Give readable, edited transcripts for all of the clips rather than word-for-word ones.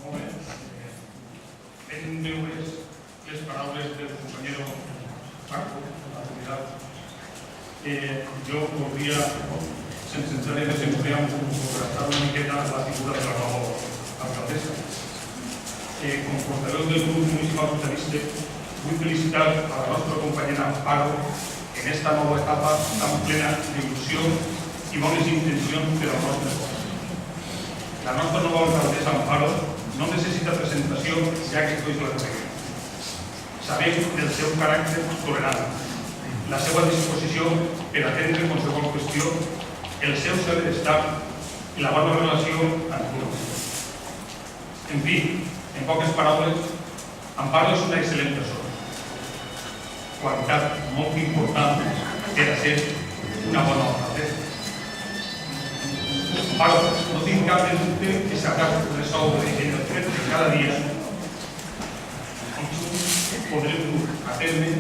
Molt bé. Ben breues les paraules del compañero Paco, la comunitat. Jo voldria, sense entrar en les emocions, contrastar una miqueta la figura de la nova alcaldessa. Com portaveu del grup municipal socialista, vull felicitar a la nostra companyera Amparo en esta nova etapa tan plena d'il·lusió i bones intencions per al nostre poble. La nostra nova alcaldessa Amparo no necessita presentació, ja que tots la coneguem. Sabem del seu caràcter tolerant, la seva disposició per atendre qualsevol qüestió, el seu saber estar i la bona relació amb tots. En fi, en poques paraules, Amparo és una excel·lent persona. Qualitat molt important per a ser una bona alcaldessa. Amparo, no tinc cap de dubte que sabràs resoldre en el fet que cada dia podrem dur a terme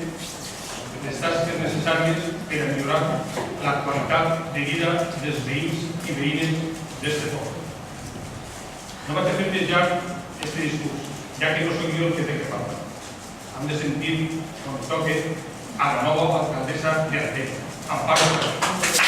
les tasques necessàries per a millorar la qualitat de vida dels veïns i veïnes d'aquest poble. No vaig a fer més llarg aquest discurs, ja que no soc jo el que té que parlar. Hem de sentir quan toque a la nova alcaldessa de Artell, Amparo.